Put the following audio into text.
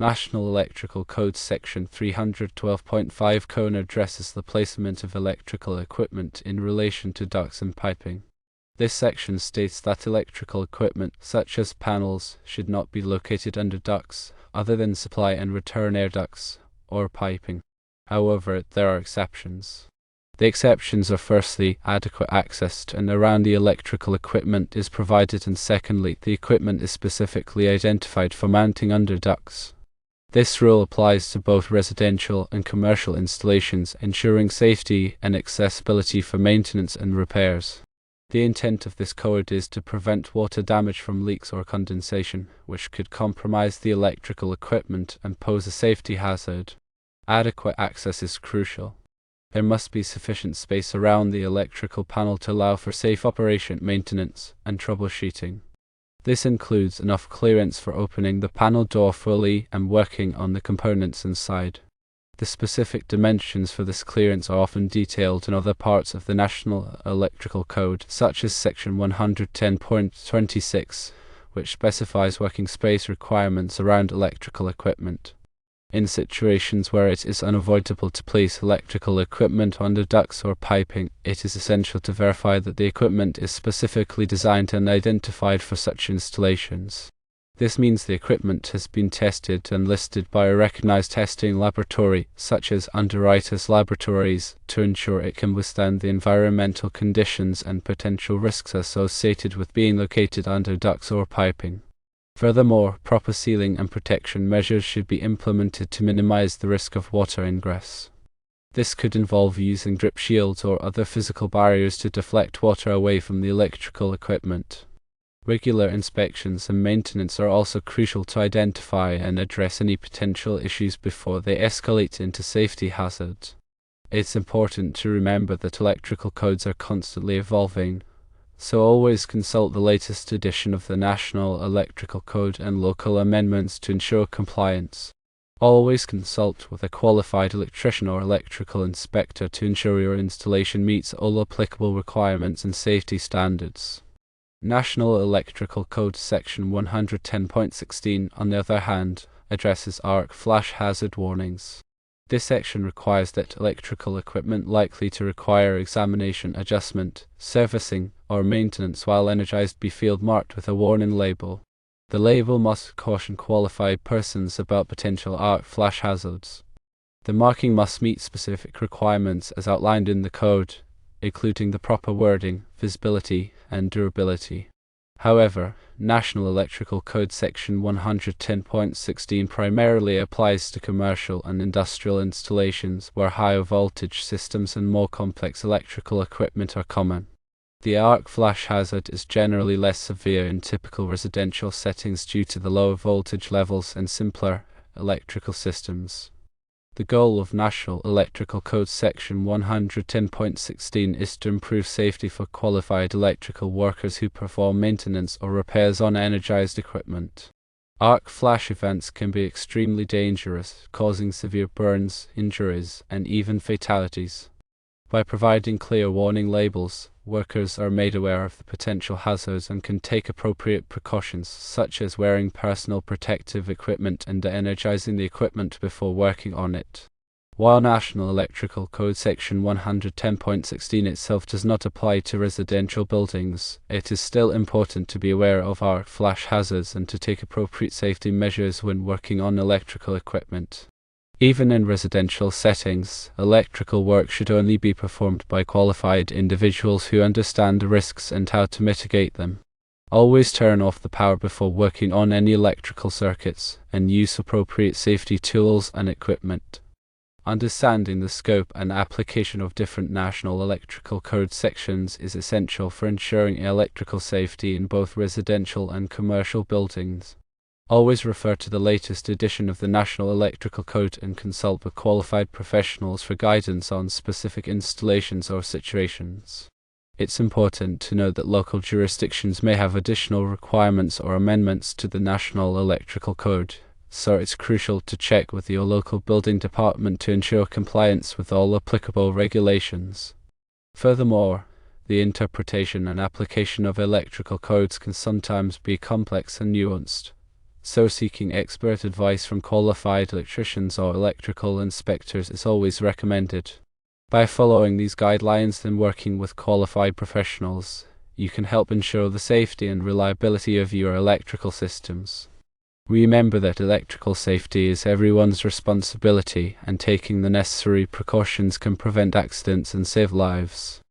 National Electrical Code Section 312.5 Code addresses the placement of electrical equipment in relation to ducts and piping. This section states that electrical equipment, such as panels, should not be located under ducts, other than supply and return air ducts, or piping. However, there are exceptions. The exceptions are firstly, adequate access to and around the electrical equipment is provided, and secondly, the equipment is specifically identified for mounting under ducts. This rule applies to both residential and commercial installations, ensuring safety and accessibility for maintenance and repairs. The intent of this code is to prevent water damage from leaks or condensation, which could compromise the electrical equipment and pose a safety hazard. Adequate access is crucial. There must be sufficient space around the electrical panel to allow for safe operation, maintenance, and troubleshooting. This includes enough clearance for opening the panel door fully and working on the components inside. The specific dimensions for this clearance are often detailed in other parts of the National Electrical Code, such as Section 110.26, which specifies working space requirements around electrical equipment. In situations where it is unavoidable to place electrical equipment under ducts or piping, it is essential to verify that the equipment is specifically designed and identified for such installations. This means the equipment has been tested and listed by a recognized testing laboratory, such as Underwriters Laboratories, to ensure it can withstand the environmental conditions and potential risks associated with being located under ducts or piping. Furthermore, proper sealing and protection measures should be implemented to minimize the risk of water ingress. This could involve using drip shields or other physical barriers to deflect water away from the electrical equipment. Regular inspections and maintenance are also crucial to identify and address any potential issues before they escalate into safety hazards. It's important to remember that electrical codes are constantly evolving, so always consult the latest edition of the National Electrical Code and local amendments to ensure compliance. Always consult with a qualified electrician or electrical inspector to ensure your installation meets all applicable requirements and safety standards. National Electrical Code Section 110.16, on the other hand, addresses arc flash hazard warnings. This section requires that electrical equipment likely to require examination, adjustment, servicing, or maintenance while energized be field marked with a warning label. The label must caution qualified persons about potential arc flash hazards. The marking must meet specific requirements as outlined in the code, including the proper wording, visibility, and durability. However, National Electrical Code Section 110.16 primarily applies to commercial and industrial installations where higher voltage systems and more complex electrical equipment are common. The arc flash hazard is generally less severe in typical residential settings due to the lower voltage levels and simpler electrical systems. The goal of National Electrical Code Section 110.16 is to improve safety for qualified electrical workers who perform maintenance or repairs on energized equipment. Arc flash events can be extremely dangerous, causing severe burns, injuries, and even fatalities. By providing clear warning labels, workers are made aware of the potential hazards and can take appropriate precautions, such as wearing personal protective equipment and energizing the equipment before working on it. While National Electrical Code Section 110.16 itself does not apply to residential buildings, it is still important to be aware of arc flash hazards and to take appropriate safety measures when working on electrical equipment. Even in residential settings, electrical work should only be performed by qualified individuals who understand the risks and how to mitigate them. Always turn off the power before working on any electrical circuits, and use appropriate safety tools and equipment. Understanding the scope and application of different National Electrical Code sections is essential for ensuring electrical safety in both residential and commercial buildings. Always refer to the latest edition of the National Electrical Code and consult with qualified professionals for guidance on specific installations or situations. It's important to note that local jurisdictions may have additional requirements or amendments to the National Electrical Code, so it's crucial to check with your local building department to ensure compliance with all applicable regulations. Furthermore, the interpretation and application of electrical codes can sometimes be complex and nuanced. So seeking expert advice from qualified electricians or electrical inspectors is always recommended. By following these guidelines and working with qualified professionals, you can help ensure the safety and reliability of your electrical systems. Remember that electrical safety is everyone's responsibility, and taking the necessary precautions can prevent accidents and save lives.